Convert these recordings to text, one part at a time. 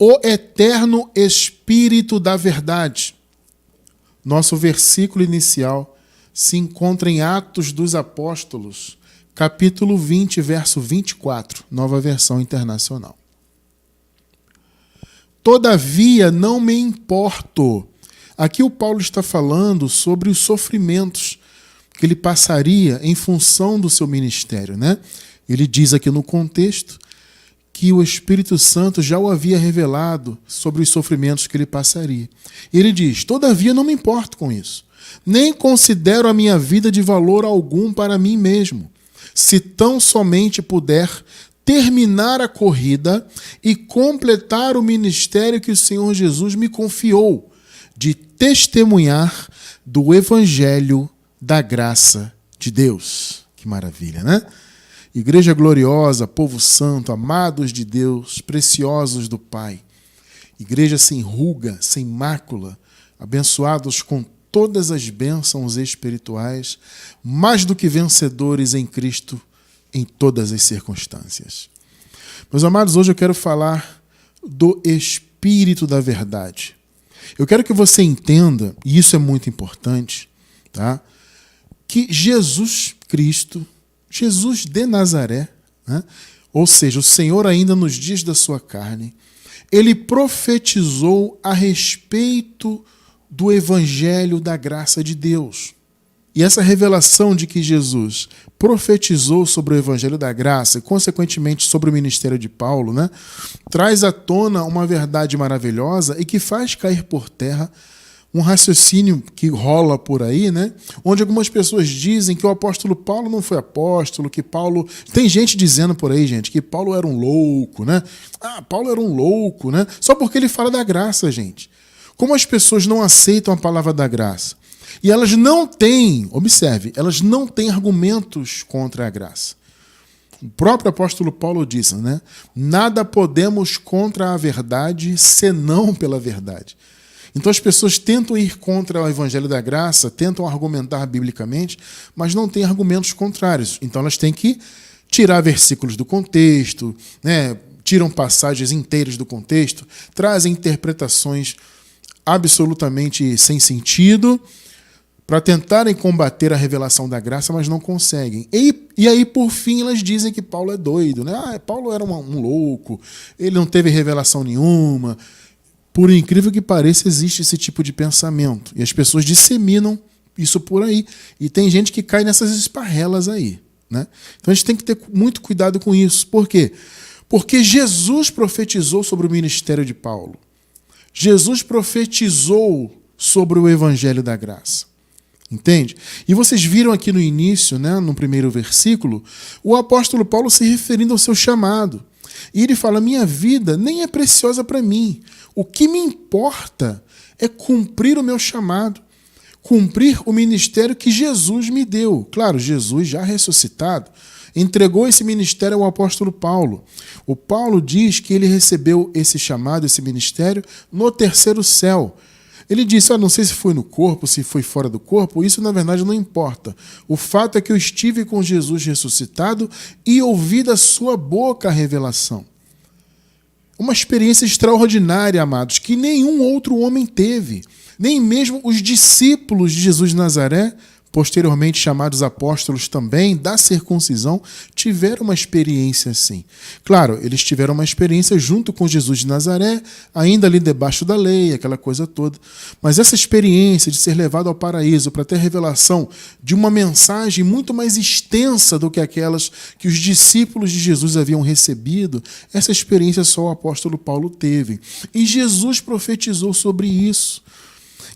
o eterno Espírito da verdade. Nosso versículo inicial se encontra em Atos dos Apóstolos, capítulo 20, verso 24, Nova Versão Internacional. Todavia não me importo. Aqui o Paulo está falando sobre os sofrimentos que ele passaria em função do seu ministério, né? Ele diz aqui no contexto que o Espírito Santo já o havia revelado sobre os sofrimentos que ele passaria. E ele diz: todavia não me importo com isso, nem considero a minha vida de valor algum para mim mesmo, se tão somente puder terminar a corrida e completar o ministério que o Senhor Jesus me confiou, de testemunhar do Evangelho da graça de Deus. Que maravilha, né? Igreja gloriosa, povo santo, amados de Deus, preciosos do Pai. Igreja sem ruga, sem mácula, abençoados com todas as bênçãos espirituais, mais do que vencedores em Cristo em todas as circunstâncias. Meus amados, hoje eu quero falar do Espírito da verdade. Eu quero que você entenda, e isso é muito importante, tá? Que Jesus Cristo, Jesus de Nazaré, né? Ou seja, o Senhor ainda nos dias da sua carne, ele profetizou a respeito do Evangelho da graça de Deus. E essa revelação de que Jesus profetizou sobre o Evangelho da graça e, consequentemente, sobre o ministério de Paulo, né, traz à tona uma verdade maravilhosa e que faz cair por terra um raciocínio que rola por aí, né, onde algumas pessoas dizem que o apóstolo Paulo não foi apóstolo, que Paulo... Tem gente dizendo por aí, gente, que Paulo era um louco, né? Ah, Paulo era um louco, né? Só porque ele fala da graça, gente. Como as pessoas não aceitam a palavra da graça? E elas não têm, observe, elas não têm argumentos contra a graça. O próprio apóstolo Paulo disse, né? Nada podemos contra a verdade, senão pela verdade. Então as pessoas tentam ir contra o Evangelho da graça, tentam argumentar biblicamente, mas não têm argumentos contrários. Então elas têm que tirar versículos do contexto, né? Tiram passagens inteiras do contexto, trazem interpretações absolutamente sem sentido, para tentarem combater a revelação da graça, mas não conseguem. E aí, por fim, elas dizem que Paulo é doido, né? Ah, Paulo era um louco, ele não teve revelação nenhuma. Por incrível que pareça, existe esse tipo de pensamento. E as pessoas disseminam isso por aí. E tem gente que cai nessas esparrelas aí, né? Então a gente tem que ter muito cuidado com isso. Por quê? Porque Jesus profetizou sobre o ministério de Paulo. Jesus profetizou sobre o Evangelho da graça. Entende? E vocês viram aqui no início, né, no primeiro versículo, o apóstolo Paulo se referindo ao seu chamado. E ele fala: minha vida nem é preciosa para mim. O que me importa é cumprir o meu chamado, cumprir o ministério que Jesus me deu. Claro, Jesus já ressuscitado, entregou esse ministério ao apóstolo Paulo. O Paulo diz que ele recebeu esse chamado, esse ministério, no terceiro céu. Ele disse: não sei se foi no corpo, se foi fora do corpo, isso na verdade não importa. O fato é que eu estive com Jesus ressuscitado e ouvi da sua boca a revelação. Uma experiência extraordinária, amados, que nenhum outro homem teve. Nem mesmo os discípulos de Jesus de Nazaré, posteriormente chamados apóstolos também da circuncisão, tiveram uma experiência assim. Claro, eles tiveram uma experiência junto com Jesus de Nazaré, ainda ali debaixo da lei, aquela coisa toda. Mas essa experiência de ser levado ao paraíso para ter revelação de uma mensagem muito mais extensa do que aquelas que os discípulos de Jesus haviam recebido, essa experiência só o apóstolo Paulo teve. E Jesus profetizou sobre isso.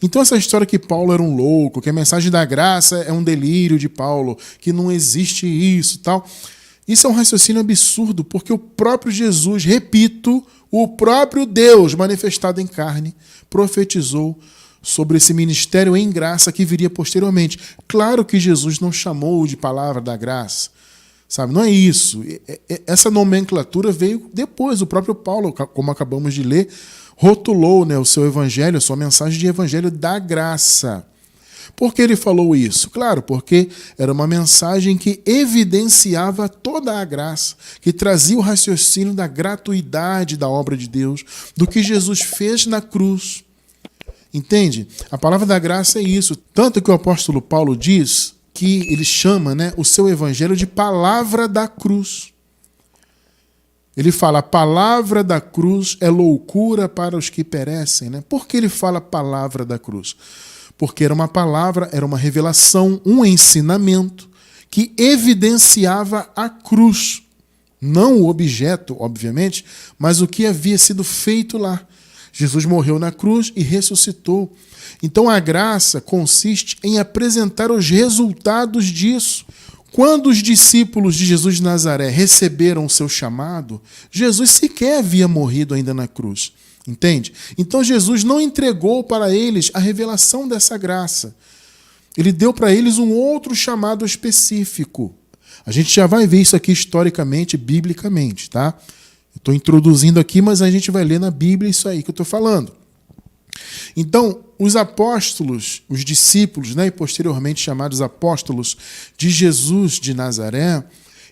Então essa história que Paulo era um louco, que a mensagem da graça é um delírio de Paulo, que não existe isso, tal, isso é um raciocínio absurdo, porque o próprio Jesus, repito, o próprio Deus manifestado em carne, profetizou sobre esse ministério em graça que viria posteriormente. Claro que Jesus não chamou de palavra da graça, sabe? Não é isso. Essa nomenclatura veio depois. O próprio Paulo, como acabamos de ler, rotulou, né, o seu evangelho, a sua mensagem de evangelho da graça. Por que ele falou isso? Claro, porque era uma mensagem que evidenciava toda a graça, que trazia o raciocínio da gratuidade da obra de Deus, do que Jesus fez na cruz. Entende? A palavra da graça é isso. Tanto que o apóstolo Paulo diz que ele chama, o seu evangelho de palavra da cruz. Ele fala, a palavra da cruz é loucura para os que perecem. Por que ele fala palavra da cruz? Porque era uma palavra, era uma revelação, um ensinamento que evidenciava a cruz. Não o objeto, obviamente, mas o que havia sido feito lá. Jesus morreu na cruz e ressuscitou. Então a graça consiste em apresentar os resultados disso. Quando os discípulos de Jesus de Nazaré receberam o seu chamado, Jesus sequer havia morrido ainda na cruz. Entende? Então Jesus não entregou para eles a revelação dessa graça. Ele deu para eles um outro chamado específico. A gente já vai ver isso aqui historicamente, biblicamente, tá? Estou introduzindo aqui, mas a gente vai ler na Bíblia isso aí que eu estou falando. Então, os apóstolos, os discípulos, e posteriormente chamados apóstolos de Jesus de Nazaré,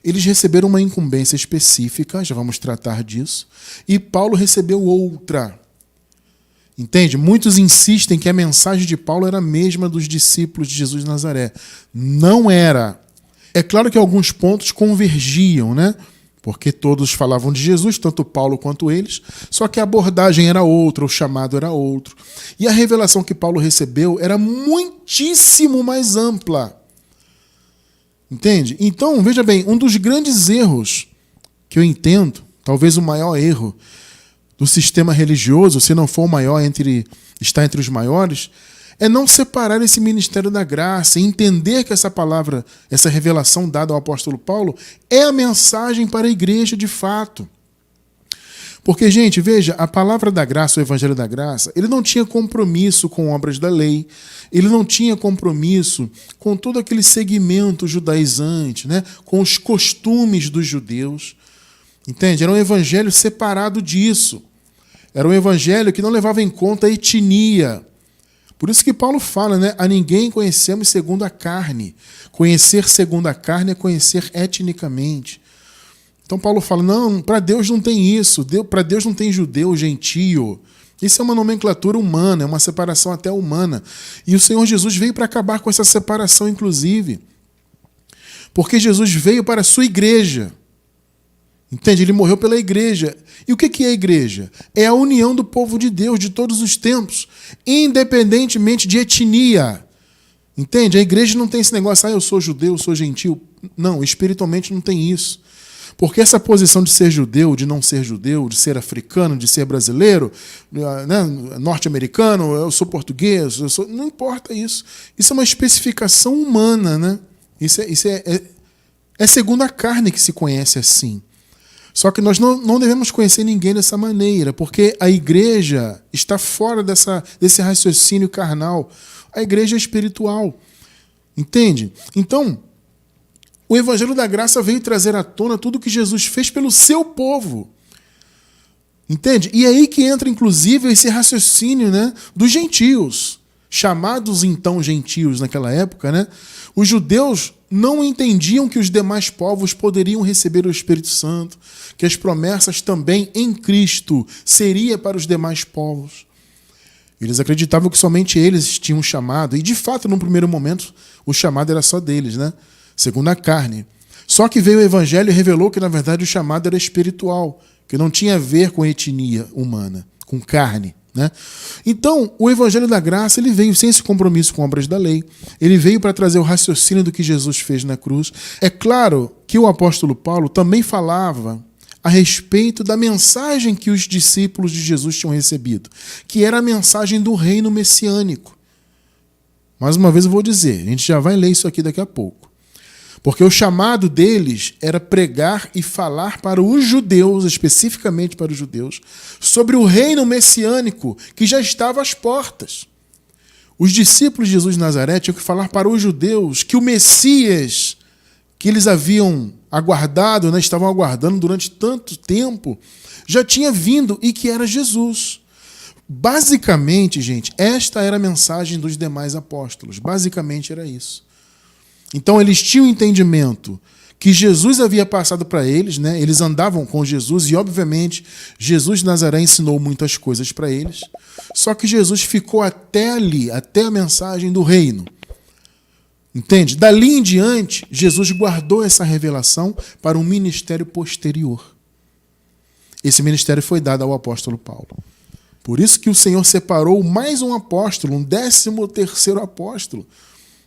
eles receberam uma incumbência específica, já vamos tratar disso, e Paulo recebeu outra. Entende? Muitos insistem que a mensagem de Paulo era a mesma dos discípulos de Jesus de Nazaré. Não era. É claro que alguns pontos convergiam, porque todos falavam de Jesus, tanto Paulo quanto eles, só que a abordagem era outra, o chamado era outro. E a revelação que Paulo recebeu era muitíssimo mais ampla. Entende? Então, veja bem, um dos grandes erros que eu entendo, talvez o maior erro do sistema religioso, se não for o maior, está entre os maiores, é não separar esse ministério da graça e entender que essa palavra, essa revelação dada ao apóstolo Paulo é a mensagem para a igreja de fato. Porque, gente, veja, a palavra da graça, o evangelho da graça, ele não tinha compromisso com obras da lei, ele não tinha compromisso com todo aquele segmento judaizante, com os costumes dos judeus. Entende? Era um evangelho separado disso. Era um evangelho que não levava em conta a etnia. Por isso que Paulo fala, a ninguém conhecemos segundo a carne. Conhecer segundo a carne é conhecer etnicamente. Então Paulo fala, não, para Deus não tem isso. Para Deus não tem judeu, gentio. Isso é uma nomenclatura humana, é uma separação até humana. E o Senhor Jesus veio para acabar com essa separação, inclusive. Porque Jesus veio para a sua igreja. Entende? Ele morreu pela igreja. E o que é a igreja? É a união do povo de Deus de todos os tempos, independentemente de etnia. Entende? A igreja não tem esse negócio, eu sou judeu, eu sou gentil. Não, espiritualmente não tem isso. Porque essa posição de ser judeu, de não ser judeu, de ser africano, de ser brasileiro, norte-americano, eu sou português, não importa isso. Isso é uma especificação humana, Isso é segundo a carne que se conhece assim. Só que nós não devemos conhecer ninguém dessa maneira, porque a igreja está fora desse raciocínio carnal. A igreja é espiritual. Entende? Então, o evangelho da graça veio trazer à tona tudo o que Jesus fez pelo seu povo. Entende? E é aí que entra, inclusive, esse raciocínio dos gentios, chamados então gentios naquela época. Os judeus não entendiam que os demais povos poderiam receber o Espírito Santo, que as promessas também em Cristo seria para os demais povos. Eles acreditavam que somente eles tinham chamado, e de fato, num primeiro momento, o chamado era só deles, segundo a carne. Só que veio o evangelho e revelou que, na verdade, o chamado era espiritual, que não tinha a ver com etnia humana, com carne. Então, o evangelho da graça ele veio sem esse compromisso com obras da lei. Ele veio para trazer o raciocínio do que Jesus fez na cruz. É claro que o apóstolo Paulo também falava a respeito da mensagem que os discípulos de Jesus tinham recebido, que era a mensagem do reino messiânico. Mais uma vez eu vou dizer, a gente já vai ler isso aqui daqui a pouco. Porque o chamado deles era pregar e falar para os judeus, especificamente para os judeus, sobre o reino messiânico que já estava às portas. Os discípulos de Jesus de Nazaré tinham que falar para os judeus que o Messias que eles haviam aguardado, estavam aguardando durante tanto tempo, já tinha vindo e que era Jesus. Basicamente, gente, esta era a mensagem dos demais apóstolos. Basicamente era isso. Então eles tinham entendimento que Jesus havia passado para eles, né? Eles andavam com Jesus e, obviamente, Jesus de Nazaré ensinou muitas coisas para eles. Só que Jesus ficou até ali, até a mensagem do reino. Entende? Dali em diante, Jesus guardou essa revelação para um ministério posterior. Esse ministério foi dado ao apóstolo Paulo. Por isso que o Senhor separou mais um apóstolo, um 13º apóstolo.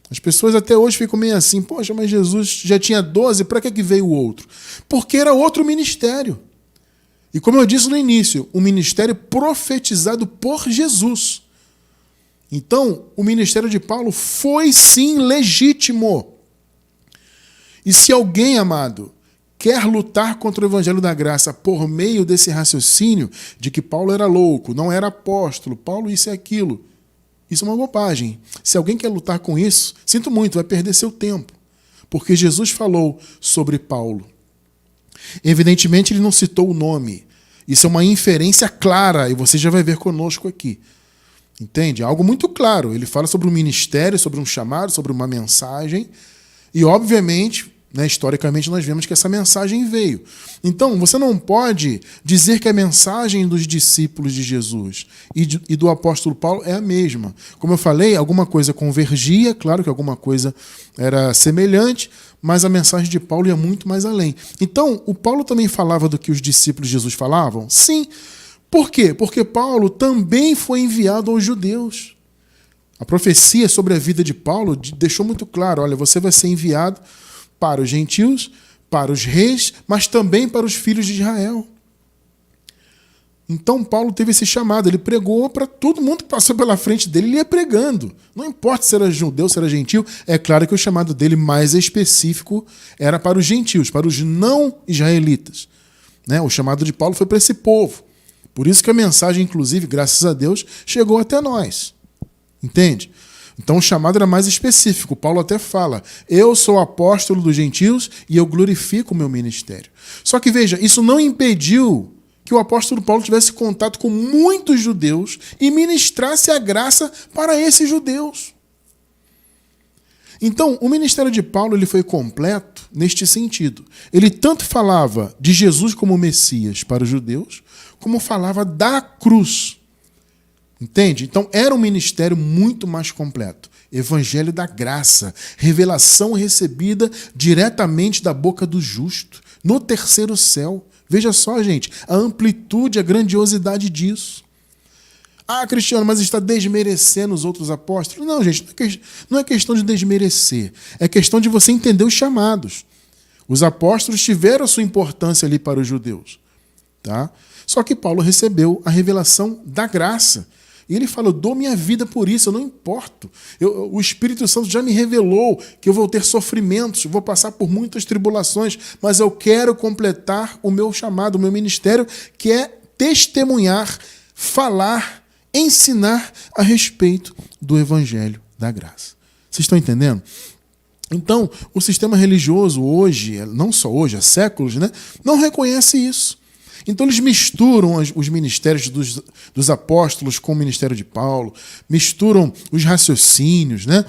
As pessoas até hoje ficam meio assim, poxa, mas Jesus já tinha 12, para que veio o outro? Porque era outro ministério. E como eu disse no início, um ministério profetizado por Jesus. Então, o ministério de Paulo foi sim legítimo. E se alguém, amado, quer lutar contra o evangelho da graça por meio desse raciocínio de que Paulo era louco, não era apóstolo, Paulo isso e aquilo, isso é uma bobagem. Se alguém quer lutar com isso, sinto muito, vai perder seu tempo. Porque Jesus falou sobre Paulo. Evidentemente, ele não citou o nome. Isso é uma inferência clara, e você já vai ver conosco aqui. Entende? Algo muito claro. Ele fala sobre um ministério, sobre um chamado, sobre uma mensagem. E, obviamente, né, historicamente, nós vemos que essa mensagem veio. Então, você não pode dizer que a mensagem dos discípulos de Jesus e do apóstolo Paulo é a mesma. Como eu falei, alguma coisa convergia, claro que alguma coisa era semelhante, mas a mensagem de Paulo ia muito mais além. Então, o Paulo também falava do que os discípulos de Jesus falavam? Sim. Por quê? Porque Paulo também foi enviado aos judeus. A profecia sobre a vida de Paulo deixou muito claro, olha, você vai ser enviado para os gentios, para os reis, mas também para os filhos de Israel. Então Paulo teve esse chamado, ele pregou para todo mundo que passou pela frente dele, ele ia pregando. Não importa se era judeu, se era gentil, é claro que o chamado dele mais específico era para os gentios, para os não israelitas. Né? O chamado de Paulo foi para esse povo. Por isso que a mensagem, inclusive, graças a Deus, chegou até nós. Entende? Então o chamado era mais específico. Paulo até fala, eu sou apóstolo dos gentios e eu glorifico o meu ministério. Só que veja, isso não impediu que o apóstolo Paulo tivesse contato com muitos judeus e ministrasse a graça para esses judeus. Então, o ministério de Paulo ele foi completo neste sentido. Ele tanto falava de Jesus como Messias para os judeus, como falava da cruz. Entende? Então, era um ministério muito mais completo. Evangelho da graça, revelação recebida diretamente da boca do justo, no terceiro céu. Veja só, gente, a amplitude, a grandiosidade disso. Ah, Cristiano, mas está desmerecendo os outros apóstolos? Não, gente, não é questão de desmerecer. É questão de você entender os chamados. Os apóstolos tiveram a sua importância ali para os judeus. Tá? Só que Paulo recebeu a revelação da graça. E ele falou, dou minha vida por isso, eu não importo. O Espírito Santo já me revelou que eu vou ter sofrimentos, vou passar por muitas tribulações, mas eu quero completar o meu chamado, o meu ministério, que é testemunhar, falar, ensinar a respeito do Evangelho da graça. Vocês estão entendendo? Então, o sistema religioso hoje, não só hoje, há séculos, né, não reconhece isso. Então eles misturam os ministérios dos apóstolos com o ministério de Paulo, misturam os raciocínios, né?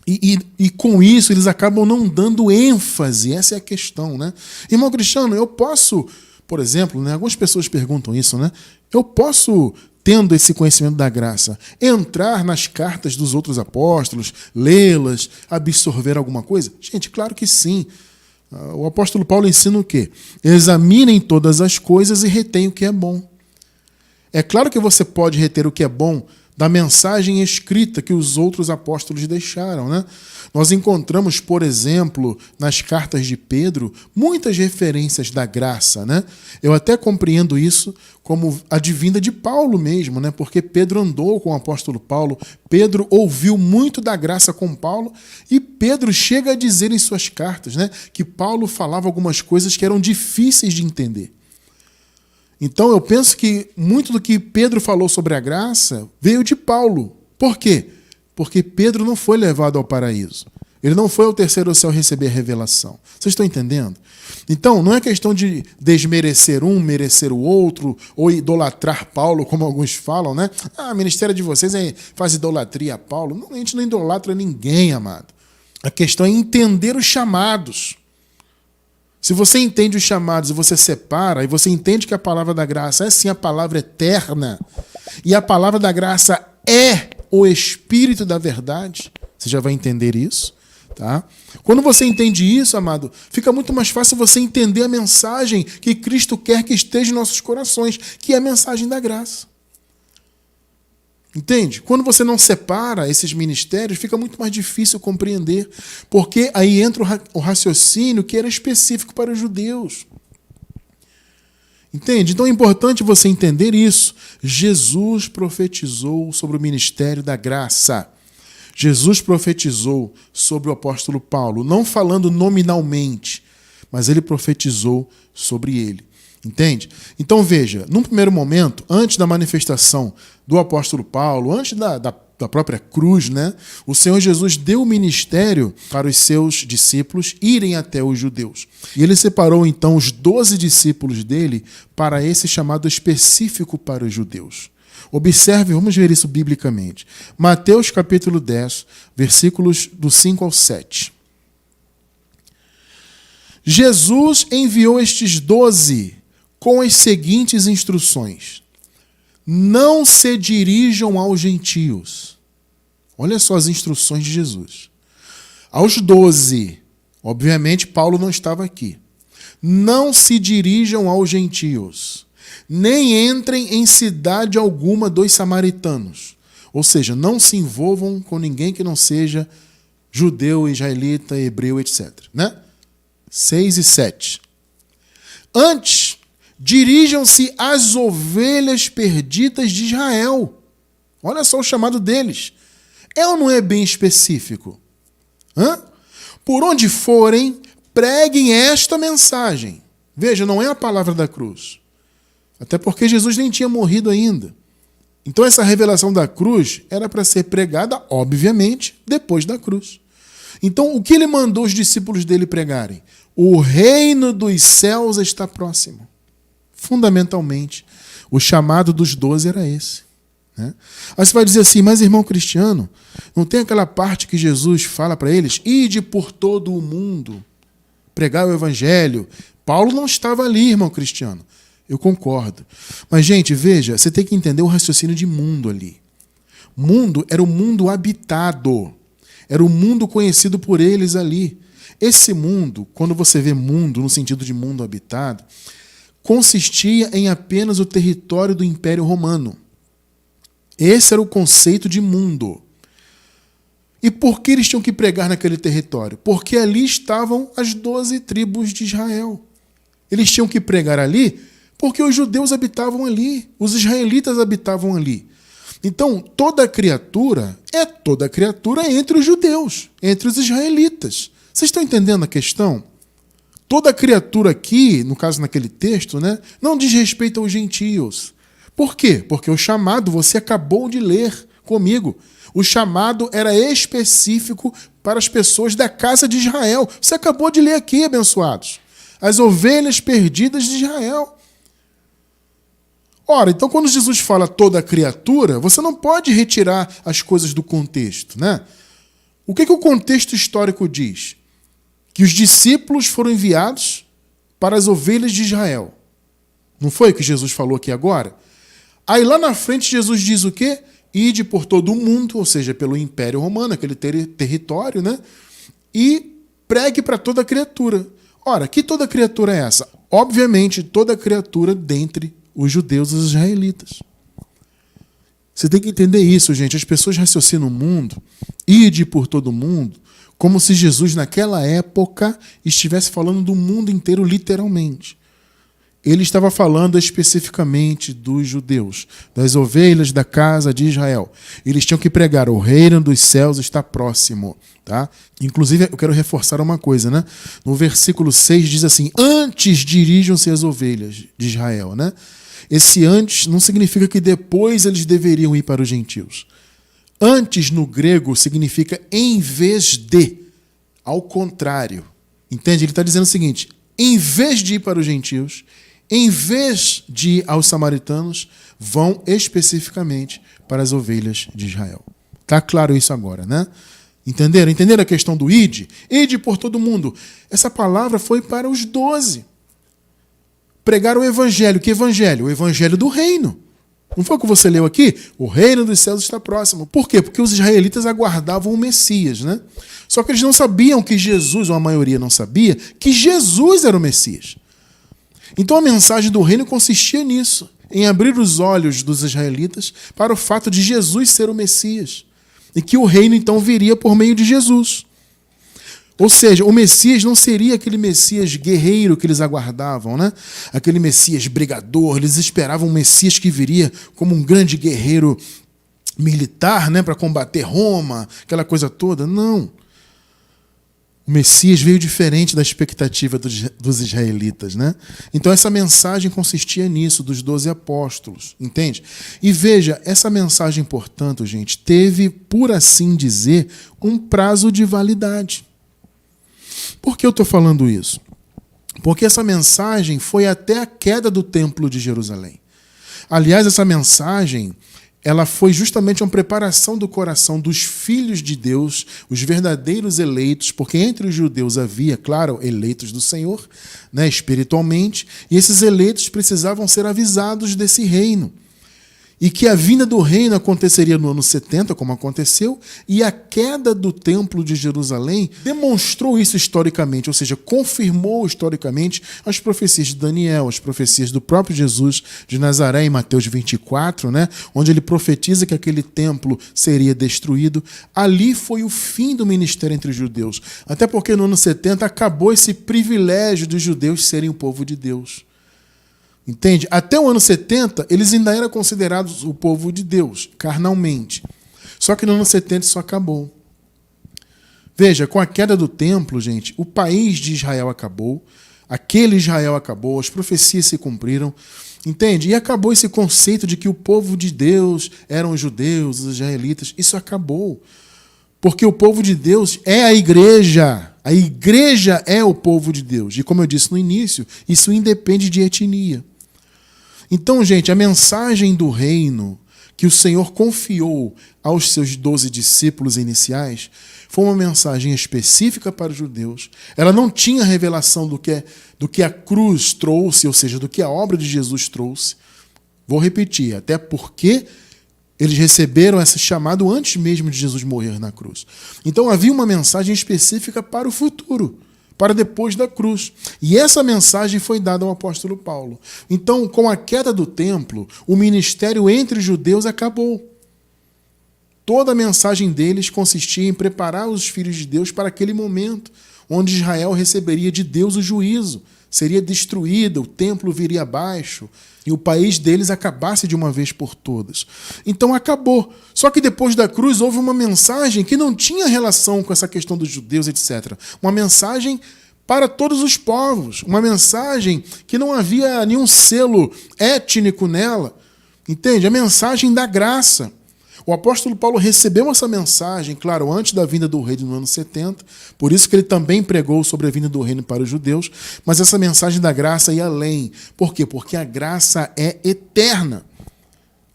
E com isso eles acabam não dando ênfase, essa é a questão, né? Irmão Cristiano, eu posso, por exemplo, né, algumas pessoas perguntam isso, né? Eu posso, tendo esse conhecimento da graça, entrar nas cartas dos outros apóstolos, lê-las, absorver alguma coisa? Gente, claro que sim. O apóstolo Paulo ensina o quê? Examinem todas as coisas e retenham o que é bom. É claro que você pode reter o que é bom da mensagem escrita que os outros apóstolos deixaram, né? Nós encontramos, por exemplo, nas cartas de Pedro, muitas referências da graça, né? Eu até compreendo isso como advinda de Paulo mesmo, né? Porque Pedro andou com o apóstolo Paulo, Pedro ouviu muito da graça com Paulo, e Pedro chega a dizer em suas cartas, né, que Paulo falava algumas coisas que eram difíceis de entender. Então eu penso que muito do que Pedro falou sobre a graça veio de Paulo. Por quê? Porque Pedro não foi levado ao paraíso. Ele não foi ao terceiro céu receber a revelação. Vocês estão entendendo? Então, não é questão de desmerecer um, merecer o outro, ou idolatrar Paulo, como alguns falam, né? Ah, o ministério de vocês faz idolatria a Paulo. Não, a gente não idolatra ninguém, amado. A questão é entender os chamados. Se você entende os chamados e você separa, e você entende que a palavra da graça é sim a palavra eterna, e a palavra da graça é o Espírito da verdade, você já vai entender isso. Tá? Quando você entende isso, amado, fica muito mais fácil você entender a mensagem que Cristo quer que esteja em nossos corações, que é a mensagem da graça. Entende? Quando você não separa esses ministérios, fica muito mais difícil compreender, porque aí entra o raciocínio que era específico para os judeus. Entende? Então é importante você entender isso. Jesus profetizou sobre o ministério da graça. Jesus profetizou sobre o apóstolo Paulo, não falando nominalmente, mas ele profetizou sobre ele. Entende? Então veja, num primeiro momento, antes da manifestação do apóstolo Paulo, antes da própria cruz, né, o Senhor Jesus deu o ministério para os seus discípulos irem até os judeus. E ele separou então os 12 discípulos dele para esse chamado específico para os judeus. Observe, vamos ver isso biblicamente. Mateus capítulo 10, versículos do 5 ao 7. Jesus enviou estes 12 com as seguintes instruções: não se dirijam aos gentios. Olha só as instruções de Jesus. Aos 12, obviamente Paulo não estava aqui. Não se dirijam aos gentios, nem entrem em cidade alguma dos samaritanos. Ou seja, não se envolvam com ninguém que não seja judeu, israelita, hebreu, etc. Né? 6 e 7. Antes, dirijam-se às ovelhas perdidas de Israel. Olha só o chamado deles. É ou não é bem específico? Por onde forem, preguem esta mensagem. Veja, não é a palavra da cruz. Até porque Jesus nem tinha morrido ainda. Então essa revelação da cruz era para ser pregada, obviamente, depois da cruz. Então o que ele mandou os discípulos dele pregarem? O reino dos céus está próximo. Fundamentalmente, o chamado dos 12 era esse. Né? Aí você vai dizer assim, mas irmão Cristiano, não tem aquela parte que Jesus fala para eles, ide por todo o mundo, pregar o evangelho. Paulo não estava ali, irmão Cristiano. Eu concordo. Mas, gente, veja, você tem que entender o raciocínio de mundo ali. Mundo era o mundo habitado. Era o mundo conhecido por eles ali. Esse mundo, quando você vê mundo no sentido de mundo habitado, consistia em apenas o território do Império Romano. Esse era o conceito de mundo. E por que eles tinham que pregar naquele território? Porque ali estavam as 12 tribos de Israel. Eles tinham que pregar ali porque os judeus habitavam ali, os israelitas habitavam ali. Então, toda criatura é toda criatura entre os judeus, entre os israelitas. Vocês estão entendendo a questão? Toda criatura aqui, no caso naquele texto, né, não diz respeito aos gentios. Por quê? Porque o chamado, você acabou de ler comigo, o chamado era específico para as pessoas da casa de Israel. Você acabou de ler aqui, abençoados. As ovelhas perdidas de Israel. Ora, então quando Jesus fala toda criatura, você não pode retirar as coisas do contexto, né? O que o contexto histórico diz? Que os discípulos foram enviados para as ovelhas de Israel. Não foi o que Jesus falou aqui agora? Aí lá na frente Jesus diz o quê? Ide por todo o mundo, ou seja, pelo Império Romano, aquele território, né? E pregue para toda criatura. Ora, que toda criatura é essa? Obviamente, toda criatura dentre os judeus e os israelitas. Você tem que entender isso, gente. As pessoas raciocinam o mundo, ide por todo mundo, como se Jesus, naquela época, estivesse falando do mundo inteiro literalmente. Ele estava falando especificamente dos judeus, das ovelhas da casa de Israel. Eles tinham que pregar, o reino dos céus está próximo. Tá? Inclusive, eu quero reforçar uma coisa. Né? No versículo 6 diz assim, antes dirijam-se as ovelhas de Israel. Né? Esse antes não significa que depois eles deveriam ir para os gentios. Antes, no grego, significa em vez de. Ao contrário. Entende? Ele está dizendo o seguinte: em vez de ir para os gentios, em vez de ir aos samaritanos, vão especificamente para as ovelhas de Israel. Está claro isso agora, né? Entenderam? Entenderam a questão do ide? Ide por todo mundo. Essa palavra foi para os 12. Pregar o evangelho. Que evangelho? O evangelho do reino. Não foi o que você leu aqui? O reino dos céus está próximo. Por quê? Porque os israelitas aguardavam o Messias, né? Só que eles não sabiam que Jesus, ou a maioria não sabia, que Jesus era o Messias. Então a mensagem do reino consistia nisso, em abrir os olhos dos israelitas para o fato de Jesus ser o Messias. E que o reino então viria por meio de Jesus. Ou seja, o Messias não seria aquele Messias guerreiro que eles aguardavam, né? Aquele Messias brigador. Eles esperavam um Messias que viria como um grande guerreiro militar, né, para combater Roma, aquela coisa toda. Não. O Messias veio diferente da expectativa dos israelitas, né? Então essa mensagem consistia nisso, dos 12 apóstolos, entende? E veja, essa mensagem, portanto, gente, teve, por assim dizer, um prazo de validade. Por que eu estou falando isso? Porque essa mensagem foi até a queda do Templo de Jerusalém. Aliás, essa mensagem, ela foi justamente uma preparação do coração dos filhos de Deus, os verdadeiros eleitos, porque entre os judeus havia, claro, eleitos do Senhor, né, espiritualmente, e esses eleitos precisavam ser avisados desse reino. E que a vinda do reino aconteceria no ano 70, como aconteceu, e a queda do Templo de Jerusalém demonstrou isso historicamente, ou seja, confirmou historicamente as profecias de Daniel, as profecias do próprio Jesus de Nazaré em Mateus 24, né, onde ele profetiza que aquele templo seria destruído. Ali foi o fim do ministério entre os judeus, até porque no ano 70 acabou esse privilégio dos judeus serem o povo de Deus. Entende? Até o ano 70, eles ainda eram considerados o povo de Deus, carnalmente. Só que no ano 70 isso acabou. Veja, com a queda do templo, gente, o país de Israel acabou, aquele Israel acabou, as profecias se cumpriram, entende? E acabou esse conceito de que o povo de Deus eram os judeus, os israelitas. Isso acabou. Porque o povo de Deus é a igreja. A igreja é o povo de Deus. E como eu disse no início, isso independe de etnia. Então, gente, a mensagem do reino que o Senhor confiou aos seus 12 discípulos iniciais foi uma mensagem específica para os judeus. Ela não tinha revelação do que a cruz trouxe, ou seja, do que a obra de Jesus trouxe. Vou repetir, até porque eles receberam esse chamado antes mesmo de Jesus morrer na cruz. Então havia uma mensagem específica para o futuro, para depois da cruz. E essa mensagem foi dada ao apóstolo Paulo. Então, com a queda do templo, o ministério entre os judeus acabou. Toda a mensagem deles consistia em preparar os filhos de Deus para aquele momento, onde Israel receberia de Deus o juízo, seria destruída, o templo viria abaixo, e o país deles acabasse de uma vez por todas. Então acabou. Só que depois da cruz houve uma mensagem que não tinha relação com essa questão dos judeus, etc. Uma mensagem para todos os povos. Uma mensagem que não havia nenhum selo étnico nela. Entende? A mensagem da graça. O apóstolo Paulo recebeu essa mensagem, claro, antes da vinda do reino no ano 70, por isso que ele também pregou sobre a vinda do reino para os judeus, mas essa mensagem da graça ia além. Por quê? Porque a graça é eterna.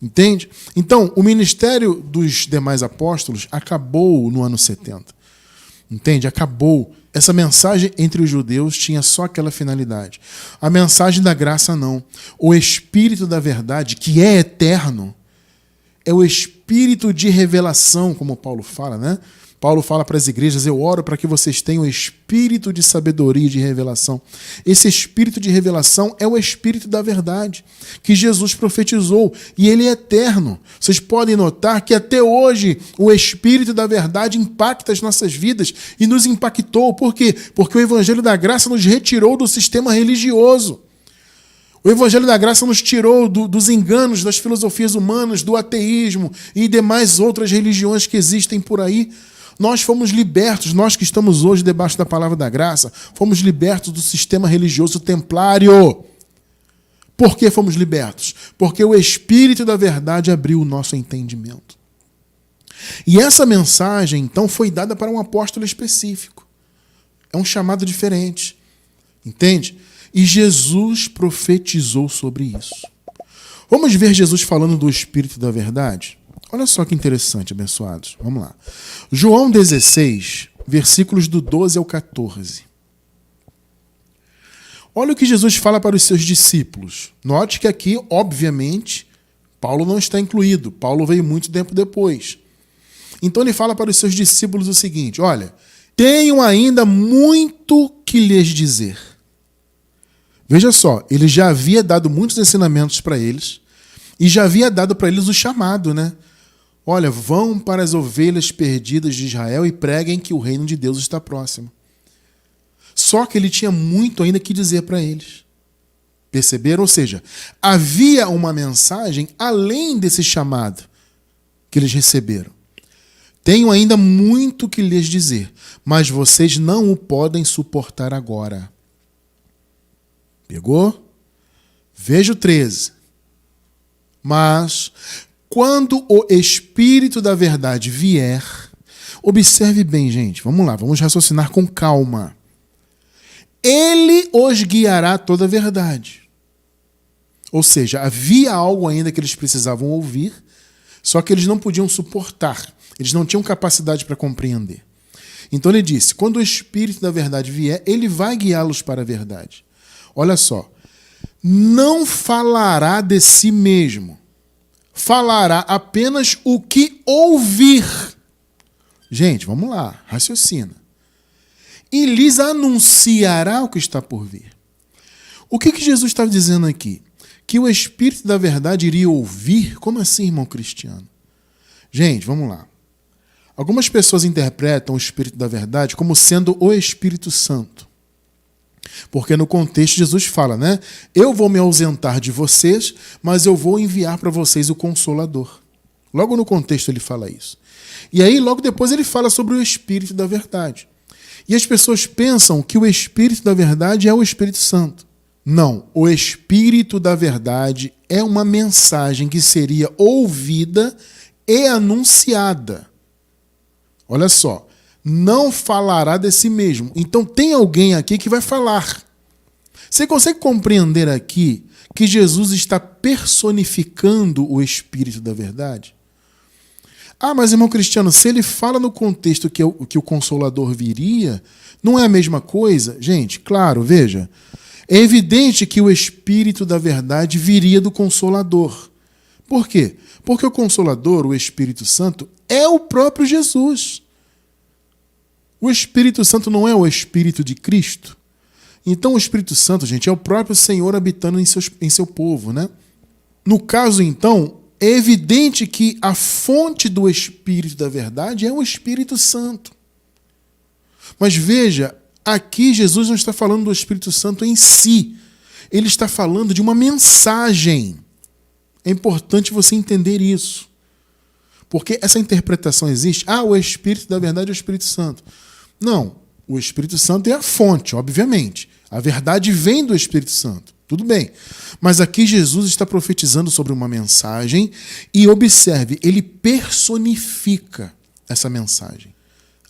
Entende? Então, o ministério dos demais apóstolos acabou no ano 70. Entende? Acabou. Essa mensagem entre os judeus tinha só aquela finalidade. A mensagem da graça não. O Espírito da verdade, que é eterno, é o espírito de revelação, como Paulo fala, né? Paulo fala para as igrejas: eu oro para que vocês tenham o espírito de sabedoria e de revelação. Esse espírito de revelação é o espírito da verdade, que Jesus profetizou, e ele é eterno. Vocês podem notar que até hoje o espírito da verdade impacta as nossas vidas e nos impactou. Por quê? Porque o evangelho da graça nos retirou do sistema religioso. O Evangelho da Graça nos tirou dos enganos das filosofias humanas, do ateísmo e demais outras religiões que existem por aí. Nós fomos libertos, nós que estamos hoje debaixo da palavra da graça, fomos libertos do sistema religioso templário. Por que fomos libertos? Porque o Espírito da verdade abriu o nosso entendimento. E essa mensagem, então, foi dada para um apóstolo específico. É um chamado diferente. Entende? E Jesus profetizou sobre isso. Vamos ver Jesus falando do Espírito da Verdade? Olha só que interessante, abençoados. Vamos lá. João 16, versículos do 12 ao 14. Olha o que Jesus fala para os seus discípulos. Note que aqui, obviamente, Paulo não está incluído. Paulo veio muito tempo depois. Então ele fala para os seus discípulos o seguinte: olha, tenho ainda muito que lhes dizer. Veja só, ele já havia dado muitos ensinamentos para eles e já havia dado para eles o chamado, né? Olha, vão para as ovelhas perdidas de Israel e preguem que o reino de Deus está próximo. Só que ele tinha muito ainda que dizer para eles. Perceberam? Ou seja, havia uma mensagem além desse chamado que eles receberam. Tenho ainda muito que lhes dizer, mas vocês não o podem suportar agora. Pegou? Veja o 13. Mas, quando o Espírito da Verdade vier, observe bem, gente, vamos lá, vamos raciocinar com calma. Ele os guiará a toda a verdade. Ou seja, havia algo ainda que eles precisavam ouvir, só que eles não podiam suportar. Eles não tinham capacidade para compreender. Então ele disse, quando o Espírito da Verdade vier, ele vai guiá-los para a verdade. Olha só, não falará de si mesmo, falará apenas o que ouvir. Gente, vamos lá, raciocina. E lhes anunciará o que está por vir. O que Jesus estava dizendo aqui? Que o Espírito da Verdade iria ouvir? Como assim, irmão Cristiano? Gente, vamos lá. Algumas pessoas interpretam o Espírito da Verdade como sendo o Espírito Santo. Porque no contexto Jesus fala, né? Eu vou me ausentar de vocês, mas eu vou enviar para vocês o Consolador. Logo no contexto ele fala isso. E aí logo depois ele fala sobre o Espírito da Verdade. E as pessoas pensam que o Espírito da Verdade é o Espírito Santo. Não, o Espírito da Verdade é uma mensagem que seria ouvida e anunciada. Olha só, não falará de si mesmo. Então tem alguém aqui que vai falar. Você consegue compreender aqui que Jesus está personificando o Espírito da Verdade? Ah, mas irmão Cristiano, se ele fala no contexto que o Consolador viria, não é a mesma coisa? Gente, claro, veja. É evidente que o Espírito da Verdade viria do Consolador. Por quê? Porque o Consolador, o Espírito Santo, é o próprio Jesus. O Espírito Santo não é o Espírito de Cristo? Então o Espírito Santo, gente, é o próprio Senhor habitando em seu povo, né? No caso, então, é evidente que a fonte do Espírito da Verdade é o Espírito Santo. Mas veja, aqui Jesus não está falando do Espírito Santo em si. Ele está falando de uma mensagem. É importante você entender isso. Porque essa interpretação existe. Ah, o Espírito da Verdade é o Espírito Santo. Não, o Espírito Santo é a fonte, obviamente. A verdade vem do Espírito Santo. Tudo bem. Mas aqui Jesus está profetizando sobre uma mensagem e observe, ele personifica essa mensagem.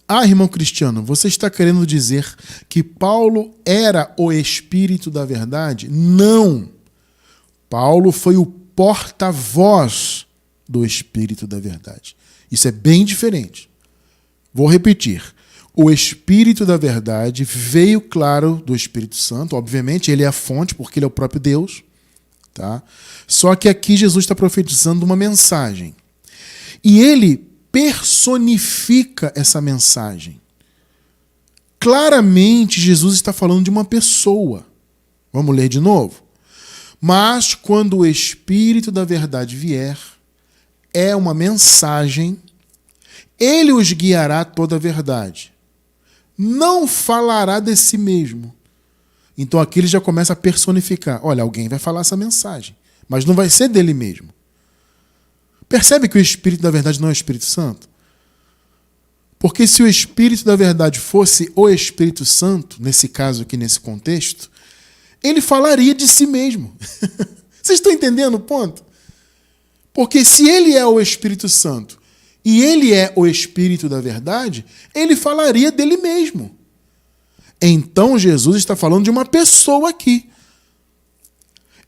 Ah, irmão Cristiano, você está querendo dizer que Paulo era o Espírito da Verdade? Não. Paulo foi o porta-voz do Espírito da Verdade. Isso é bem diferente. Vou repetir. O Espírito da Verdade veio, claro, do Espírito Santo. Obviamente, ele é a fonte, porque ele é o próprio Deus. Tá? Só que aqui Jesus está profetizando uma mensagem. E ele personifica essa mensagem. Claramente, Jesus está falando de uma pessoa. Vamos ler de novo? Mas quando o Espírito da Verdade vier, é uma mensagem, ele os guiará a toda a verdade. Não falará de si mesmo. Então aqui ele já começa a personificar. Olha, alguém vai falar essa mensagem, mas não vai ser dele mesmo. Percebe que o Espírito da Verdade não é o Espírito Santo? Porque se o Espírito da Verdade fosse o Espírito Santo, nesse caso aqui, nesse contexto, ele falaria de si mesmo. Vocês estão entendendo o ponto? Porque se ele é o Espírito Santo e ele é o Espírito da Verdade, ele falaria dele mesmo. Então Jesus está falando de uma pessoa aqui.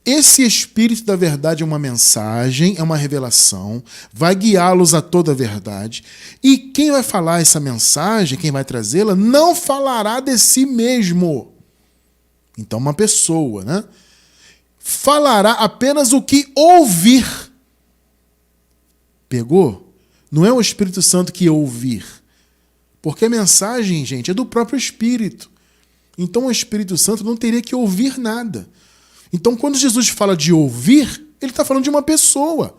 Esse Espírito da verdade é uma mensagem, é uma revelação, vai guiá-los a toda a verdade. E quem vai falar essa mensagem, quem vai trazê-la, não falará de si mesmo. Então, uma pessoa, né? Falará apenas o que ouvir. Pegou? Não é o Espírito Santo que ouvir. Porque a mensagem, gente, é do próprio Espírito. Então, o Espírito Santo não teria que ouvir nada. Então, quando Jesus fala de ouvir, ele está falando de uma pessoa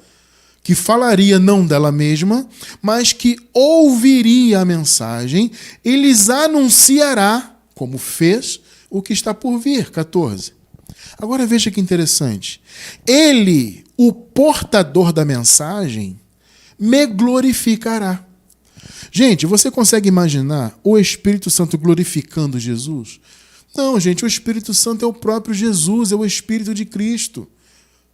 que falaria não dela mesma, mas que ouviria a mensagem e lhes anunciará, como fez, o que está por vir. 14. Agora veja que interessante. Ele, o portador da mensagem, me glorificará. Gente, você consegue imaginar o Espírito Santo glorificando Jesus? Não, gente, o Espírito Santo é o próprio Jesus, é o Espírito de Cristo.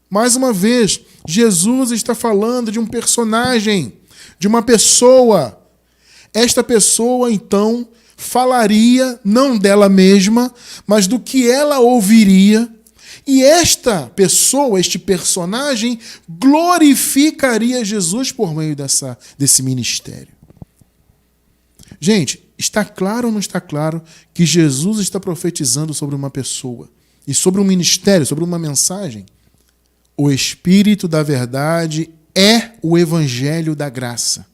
Mais uma vez, Jesus está falando de um personagem, de uma pessoa. Esta pessoa, então, falaria não dela mesma, mas do que ela ouviria. E esta pessoa, este personagem, glorificaria Jesus por meio desse ministério. Gente, está claro ou não está claro que Jesus está profetizando sobre uma pessoa e sobre um ministério, sobre uma mensagem? O Espírito da verdade é o Evangelho da graça.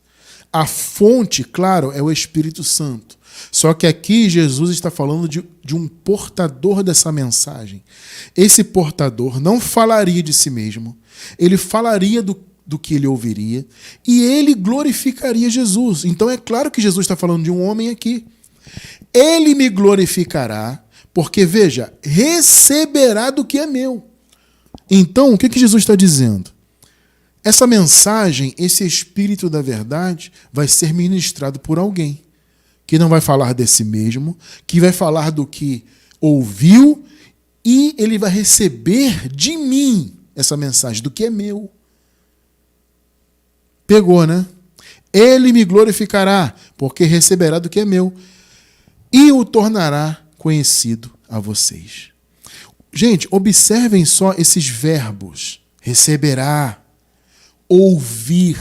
A fonte, claro, é o Espírito Santo. Só que aqui Jesus está falando de um portador dessa mensagem. Esse portador não falaria de si mesmo, ele falaria do que ele ouviria, e ele glorificaria Jesus. Então é claro que Jesus está falando de um homem aqui. Ele me glorificará, porque, veja, receberá do que é meu. Então, o que Jesus está dizendo? Essa mensagem, esse Espírito da verdade, vai ser ministrado por alguém, que não vai falar de si mesmo, que vai falar do que ouviu, e ele vai receber de mim essa mensagem, do que é meu. Pegou, né? Ele me glorificará, porque receberá do que é meu, e o tornará conhecido a vocês. Gente, observem só esses verbos. Receberá, ouvir.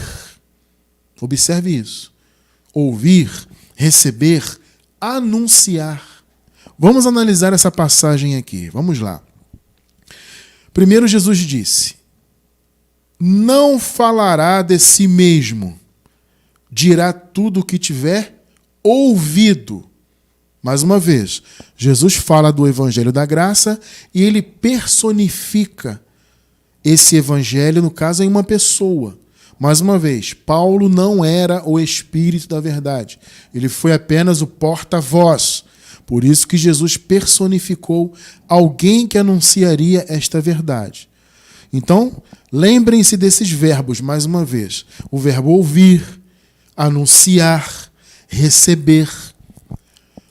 Observe isso. Ouvir, receber, anunciar. Vamos analisar essa passagem aqui. Vamos lá. Primeiro, Jesus disse: não falará de si mesmo, dirá tudo o que tiver ouvido. Mais uma vez, Jesus fala do Evangelho da Graça e ele personifica esse Evangelho, no caso, em uma pessoa. Mais uma vez, Paulo não era o Espírito da verdade. Ele foi apenas o porta-voz. Por isso que Jesus personificou alguém que anunciaria esta verdade. Então, lembrem-se desses verbos, mais uma vez. O verbo ouvir, anunciar, receber.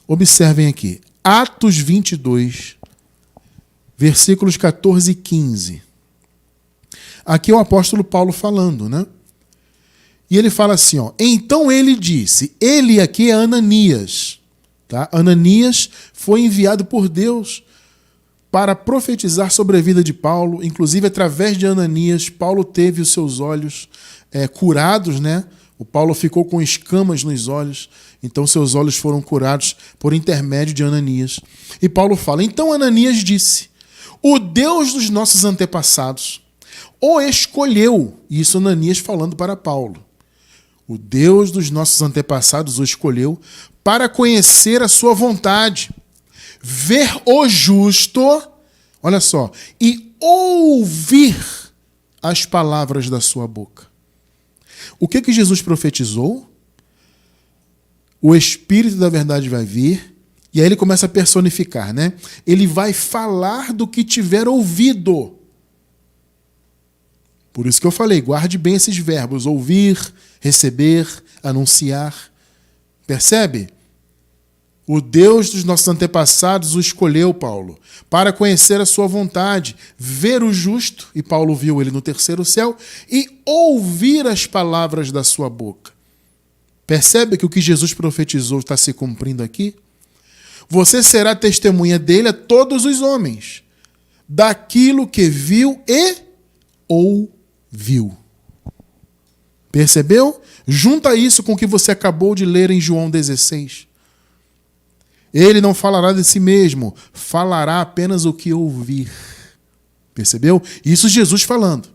Observem aqui. Atos 22, versículos 14 e 15. Aqui é o apóstolo Paulo falando, né? E ele fala assim, ó. Então ele disse, ele aqui é Ananias. Tá? Ananias foi enviado por Deus para profetizar sobre a vida de Paulo. Inclusive, através de Ananias, Paulo teve os seus olhos curados, né? O Paulo ficou com escamas nos olhos, então seus olhos foram curados por intermédio de Ananias. E Paulo fala, então Ananias disse, o Deus dos nossos antepassados o escolheu, isso Ananias falando para Paulo. O Deus dos nossos antepassados o escolheu para conhecer a sua vontade, ver o justo, olha só, e ouvir as palavras da sua boca. O que Jesus profetizou? O Espírito da verdade vai vir, e aí ele começa a personificar, né? Ele vai falar do que tiver ouvido. Por isso que eu falei, guarde bem esses verbos, ouvir, receber, anunciar. Percebe? O Deus dos nossos antepassados o escolheu, Paulo, para conhecer a sua vontade, ver o justo, e Paulo viu ele no terceiro céu, e ouvir as palavras da sua boca. Percebe que o que Jesus profetizou está se cumprindo aqui? Você será testemunha dele a todos os homens, daquilo que viu e ouviu. Percebeu? Junta isso com o que você acabou de ler em João 16. Ele não falará de si mesmo, falará apenas o que ouvir. Percebeu? Isso Jesus falando.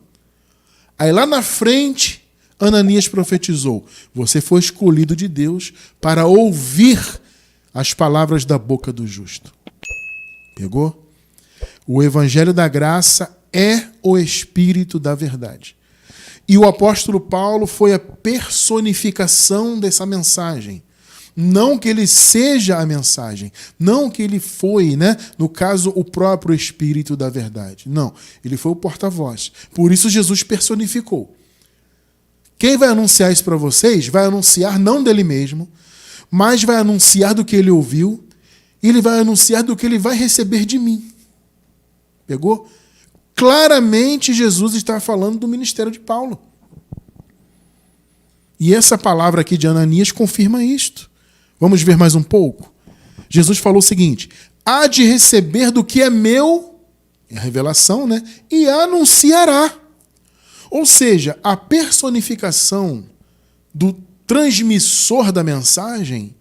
Aí lá na frente, Ananias profetizou: você foi escolhido de Deus para ouvir as palavras da boca do justo. Pegou? O evangelho da graça é o espírito da verdade. E o apóstolo Paulo foi a personificação dessa mensagem. Não que ele seja a mensagem, não que ele foi, no caso, o próprio espírito da verdade. Não, ele foi o porta-voz. Por isso Jesus personificou. Quem vai anunciar isso para vocês, vai anunciar não dele mesmo, mas vai anunciar do que ele ouviu, e ele vai anunciar do que ele vai receber de mim. Pegou? Claramente Jesus está falando do ministério de Paulo. E essa palavra aqui de Ananias confirma isto. Vamos ver mais um pouco? Jesus falou o seguinte: há de receber do que é meu, é a revelação, e anunciará. Ou seja, a personificação do transmissor da mensagem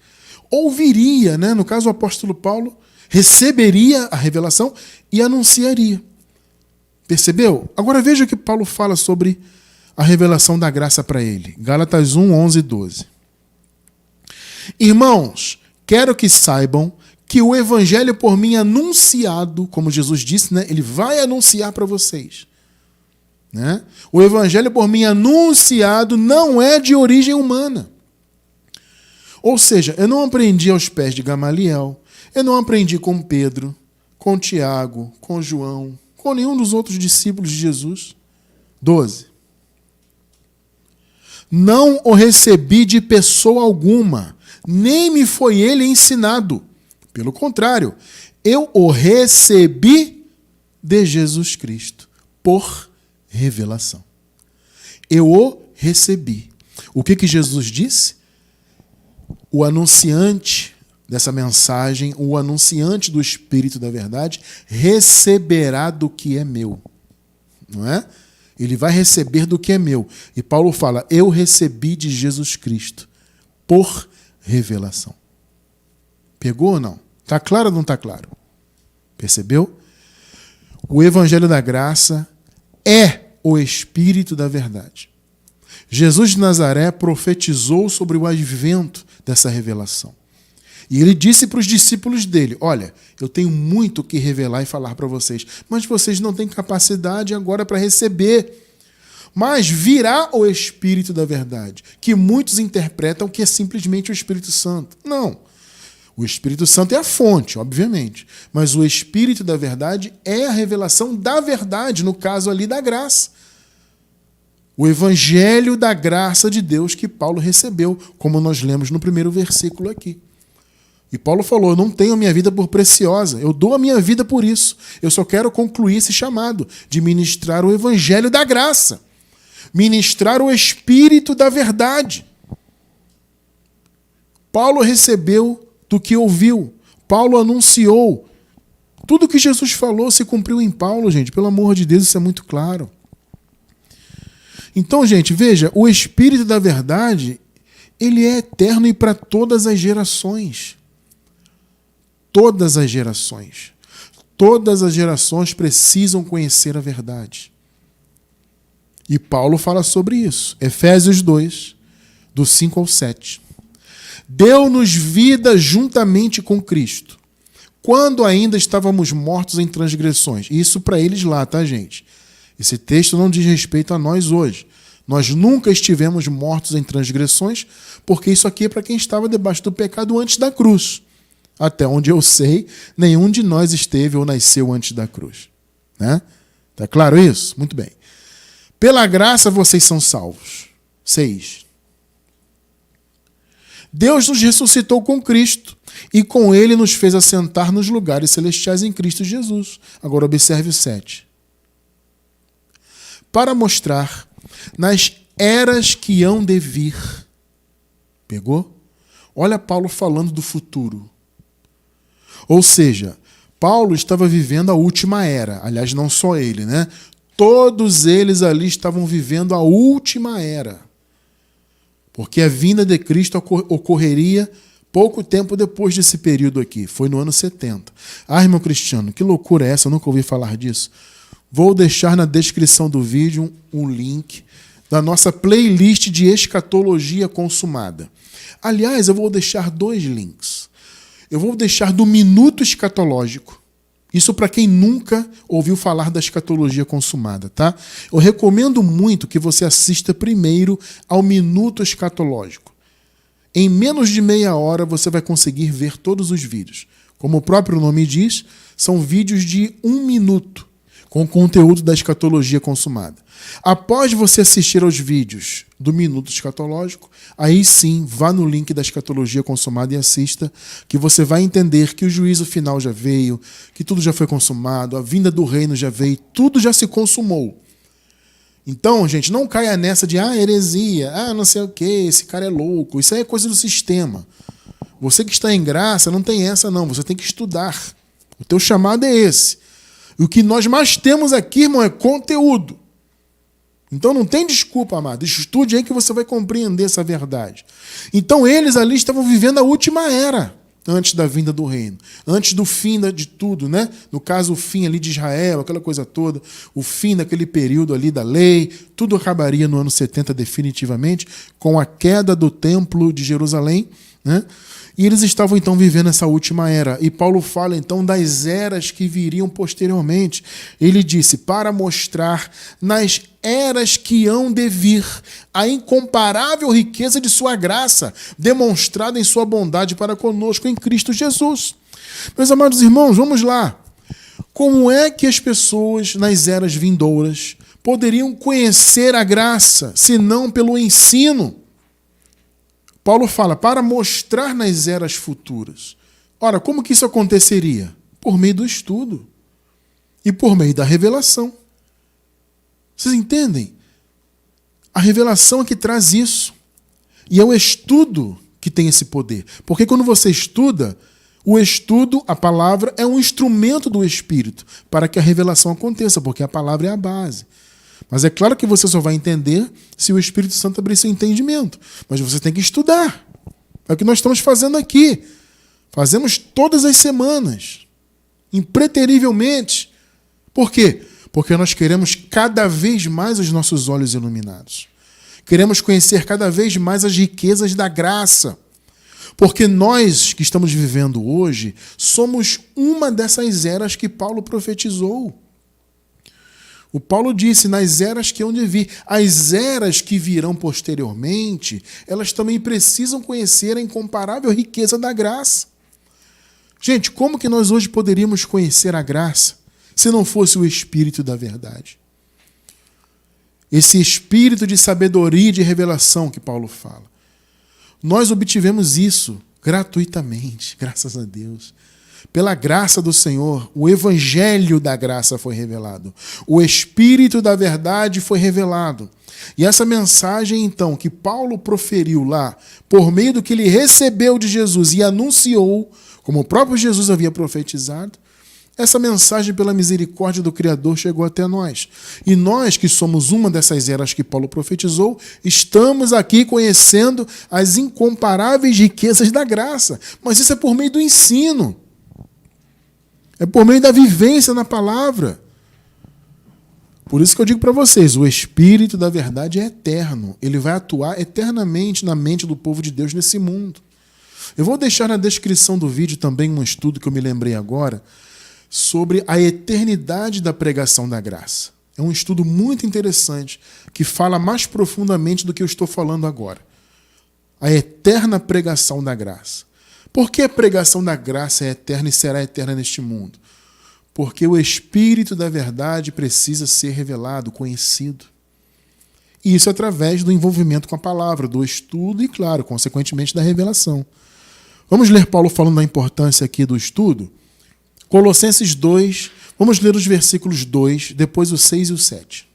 ouviria, no caso o apóstolo Paulo, receberia a revelação e anunciaria. Percebeu? Agora veja o que Paulo fala sobre a revelação da graça para ele. Gálatas 1, 11 e 12. Irmãos, quero que saibam que o evangelho por mim anunciado, como Jesus disse, ele vai anunciar para vocês. O evangelho por mim anunciado não é de origem humana. Ou seja, eu não aprendi aos pés de Gamaliel, eu não aprendi com Pedro, com Tiago, com João, com nenhum dos outros discípulos de Jesus. 12. Não o recebi de pessoa alguma, nem me foi ele ensinado. Pelo contrário, eu o recebi de Jesus Cristo, por revelação. Eu o recebi. O que Jesus disse? O anunciante dessa mensagem, o anunciante do Espírito da Verdade, receberá do que é meu. Não é? Ele vai receber do que é meu. E Paulo fala: eu recebi de Jesus Cristo, por revelação. Pegou ou não? Está claro ou não está claro? Percebeu? O evangelho da graça é o Espírito da Verdade. Jesus de Nazaré profetizou sobre o advento dessa revelação. E ele disse para os discípulos dele: olha, eu tenho muito o que revelar e falar para vocês, mas vocês não têm capacidade agora para receber. Mas virá o Espírito da Verdade, que muitos interpretam que é simplesmente o Espírito Santo. Não. O Espírito Santo é a fonte, obviamente. Mas o Espírito da Verdade é a revelação da verdade, no caso ali da graça. O Evangelho da graça de Deus que Paulo recebeu, como nós lemos no primeiro versículo aqui. E Paulo falou: eu não tenho a minha vida por preciosa, eu dou a minha vida por isso. Eu só quero concluir esse chamado de ministrar o Evangelho da graça. Ministrar o Espírito da Verdade. Paulo recebeu do que ouviu. Paulo anunciou. Tudo que Jesus falou se cumpriu em Paulo, gente. Pelo amor de Deus, isso é muito claro. Então, gente, veja, o Espírito da Verdade, ele é eterno e para todas as gerações. Todas as gerações. Todas as gerações precisam conhecer a verdade. E Paulo fala sobre isso. Efésios 2, do 5 ao 7. Deu-nos vida juntamente com Cristo, quando ainda estávamos mortos em transgressões. Isso para eles lá, tá, gente? Esse texto não diz respeito a nós hoje. Nós nunca estivemos mortos em transgressões, porque isso aqui é para quem estava debaixo do pecado antes da cruz. Até onde eu sei, nenhum de nós esteve ou nasceu antes da cruz. Tá claro isso? Muito bem. Pela graça vocês são salvos. 6. Deus nos ressuscitou com Cristo e com Ele nos fez assentar nos lugares celestiais em Cristo Jesus. Agora observe o 7. Para mostrar nas eras que hão de vir. Pegou? Olha Paulo falando do futuro. Ou seja, Paulo estava vivendo a última era. Aliás, não só ele, né? Todos eles ali estavam vivendo a última era. Porque a vinda de Cristo ocorreria pouco tempo depois desse período aqui. Foi no ano 70. Ah, irmão Cristiano, que loucura é essa? Eu nunca ouvi falar disso. Vou deixar na descrição do vídeo um link da nossa playlist de escatologia consumada. Aliás, eu vou deixar 2 links. Eu vou deixar do Minuto Escatológico. Isso para quem nunca ouviu falar da escatologia consumada, tá? Eu recomendo muito que você assista primeiro ao Minuto Escatológico. Em menos de meia hora você vai conseguir ver todos os vídeos. Como o próprio nome diz, são vídeos de 1 minuto com conteúdo da escatologia consumada. Após você assistir aos vídeos do Minuto Escatológico, aí sim, vá no link da escatologia consumada e assista, que você vai entender que o juízo final já veio, que tudo já foi consumado, a vinda do reino já veio, tudo já se consumou. Então, gente, não caia nessa de heresia, não sei o que, esse cara é louco, isso aí é coisa do sistema. Você que está em graça, não tem essa não, você tem que estudar. O teu chamado é esse. E o que nós mais temos aqui, irmão, é conteúdo. Então não tem desculpa, amado. Estude aí que você vai compreender essa verdade. Então eles ali estavam vivendo a última era antes da vinda do reino. Antes do fim de tudo, né? No caso, o fim ali de Israel, aquela coisa toda. O fim daquele período ali da lei. Tudo acabaria no ano 70 definitivamente, com a queda do templo de Jerusalém, né? E eles estavam então vivendo essa última era. E Paulo fala então das eras que viriam posteriormente. Ele disse, para mostrar nas eras que hão de vir a incomparável riqueza de sua graça, demonstrada em sua bondade para conosco em Cristo Jesus. Meus amados irmãos, vamos lá. Como é que as pessoas nas eras vindouras poderiam conhecer a graça, se não pelo ensino? Paulo fala, para mostrar nas eras futuras. Ora, como que isso aconteceria? Por meio do estudo e por meio da revelação. Vocês entendem? A revelação é que traz isso. E é o estudo que tem esse poder. Porque quando você estuda, o estudo, a palavra, é um instrumento do Espírito para que a revelação aconteça, porque a palavra é a base. Mas é claro que você só vai entender se o Espírito Santo abrir seu entendimento. Mas você tem que estudar. É o que nós estamos fazendo aqui. Fazemos todas as semanas. Impreterivelmente. Por quê? Porque nós queremos cada vez mais os nossos olhos iluminados. Queremos conhecer cada vez mais as riquezas da graça. Porque nós que estamos vivendo hoje somos uma dessas eras que Paulo profetizou. O Paulo disse, nas eras que hão de vir, as eras que virão posteriormente, elas também precisam conhecer a incomparável riqueza da graça. Gente, como que nós hoje poderíamos conhecer a graça se não fosse o Espírito da verdade? Esse Espírito de sabedoria e de revelação que Paulo fala. Nós obtivemos isso gratuitamente, graças a Deus. Pela graça do Senhor, o Evangelho da graça foi revelado. O Espírito da verdade foi revelado. E essa mensagem, então, que Paulo proferiu lá, por meio do que ele recebeu de Jesus e anunciou, como o próprio Jesus havia profetizado, essa mensagem, pela misericórdia do Criador, chegou até nós. E nós, que somos uma dessas eras que Paulo profetizou, estamos aqui conhecendo as incomparáveis riquezas da graça. Mas isso é por meio do ensino. É por meio da vivência na palavra. Por isso que eu digo para vocês, o Espírito da verdade é eterno. Ele vai atuar eternamente na mente do povo de Deus nesse mundo. Eu vou deixar na descrição do vídeo também um estudo que eu me lembrei agora sobre a eternidade da pregação da graça. É um estudo muito interessante que fala mais profundamente do que eu estou falando agora. A eterna pregação da graça. Por que a pregação da graça é eterna e será eterna neste mundo? Porque o Espírito da verdade precisa ser revelado, conhecido. E isso através do envolvimento com a palavra, do estudo e, claro, consequentemente, da revelação. Vamos ler Paulo falando da importância aqui do estudo? Colossenses 2, vamos ler os versículos 2, depois o 6 e o 7.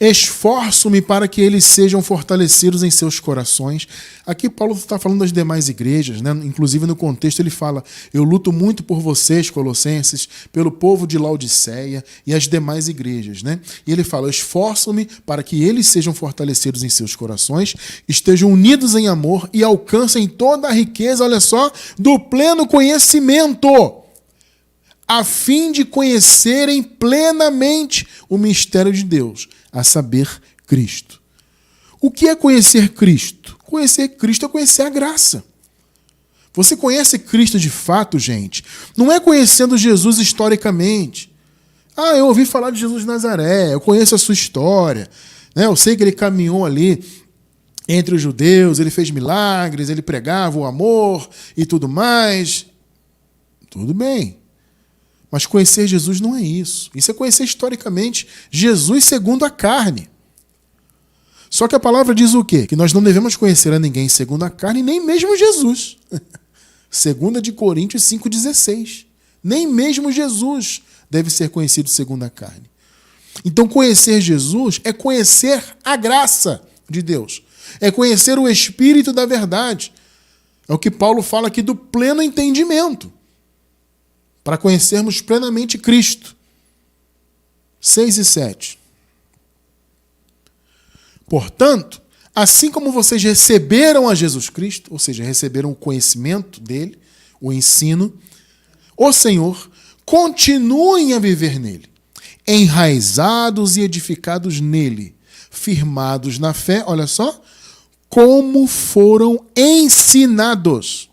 Esforço-me para que eles sejam fortalecidos em seus corações. Aqui Paulo está falando das demais igrejas, né? Inclusive no contexto ele fala: eu luto muito por vocês, Colossenses, pelo povo de Laodiceia e as demais igrejas, né? E ele fala: esforço-me para que eles sejam fortalecidos em seus corações, estejam unidos em amor e alcancem toda a riqueza, olha só, do pleno conhecimento, a fim de conhecerem plenamente o mistério de Deus, a saber, Cristo. O que é conhecer Cristo? Conhecer Cristo é conhecer a graça. Você conhece Cristo de fato, gente? Não é conhecendo Jesus historicamente. Ah, eu ouvi falar de Jesus de Nazaré, eu conheço a sua história, né? Eu sei que ele caminhou ali entre os judeus, ele fez milagres, ele pregava o amor e tudo mais. Tudo bem. Mas conhecer Jesus não é isso. Isso é conhecer historicamente Jesus segundo a carne. Só que a palavra diz o quê? Que nós não devemos conhecer a ninguém segundo a carne, nem mesmo Jesus. 2 Coríntios 5,16. Nem mesmo Jesus deve ser conhecido segundo a carne. Então conhecer Jesus é conhecer a graça de Deus. É conhecer o Espírito da verdade. É o que Paulo fala aqui do pleno entendimento. Para conhecermos plenamente Cristo. 6 e 7. Portanto, assim como vocês receberam a Jesus Cristo, ou seja, receberam o conhecimento dele, o ensino, o Senhor, continuem a viver nele, enraizados e edificados nele, firmados na fé, olha só, como foram ensinados.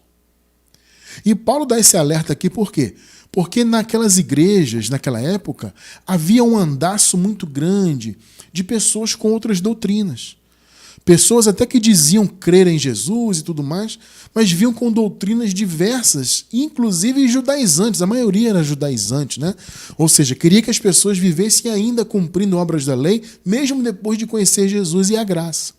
E Paulo dá esse alerta aqui por quê? Porque naquelas igrejas, naquela época, havia um andaço muito grande de pessoas com outras doutrinas. Pessoas até que diziam crer em Jesus e tudo mais, mas vinham com doutrinas diversas, inclusive judaizantes. A maioria era judaizante, né? Ou seja, queria que as pessoas vivessem ainda cumprindo obras da lei, mesmo depois de conhecer Jesus e a graça.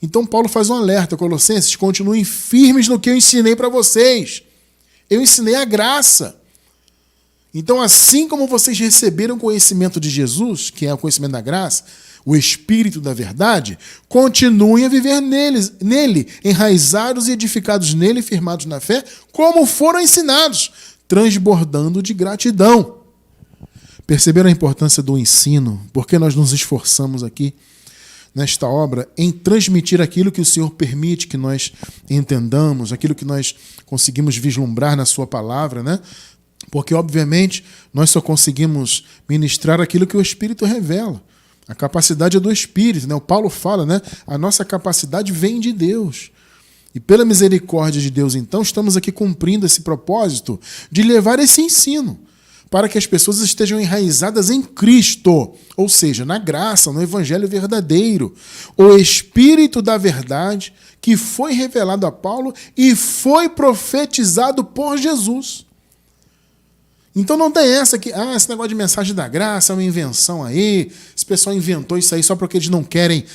Então Paulo faz um alerta: Colossenses, continuem firmes no que eu ensinei para vocês. Eu ensinei a graça. Então, assim como vocês receberam o conhecimento de Jesus, que é o conhecimento da graça, o Espírito da verdade, continuem a viver nele, enraizados e edificados nele, firmados na fé, como foram ensinados, transbordando de gratidão. Perceberam a importância do ensino? Porque nós nos esforçamos aqui nesta obra em transmitir aquilo que o Senhor permite que nós entendamos, aquilo que nós conseguimos vislumbrar na sua palavra, né? Porque, obviamente, nós só conseguimos ministrar aquilo que o Espírito revela. A capacidade é do Espírito, né? O Paulo fala, né? A nossa capacidade vem de Deus. E pela misericórdia de Deus, então, estamos aqui cumprindo esse propósito de levar esse ensino para que as pessoas estejam enraizadas em Cristo, ou seja, na graça, no Evangelho verdadeiro. O Espírito da verdade que foi revelado a Paulo e foi profetizado por Jesus. Então não tem essa que, esse negócio de mensagem da graça é uma invenção aí, esse pessoal inventou isso aí só porque eles não querem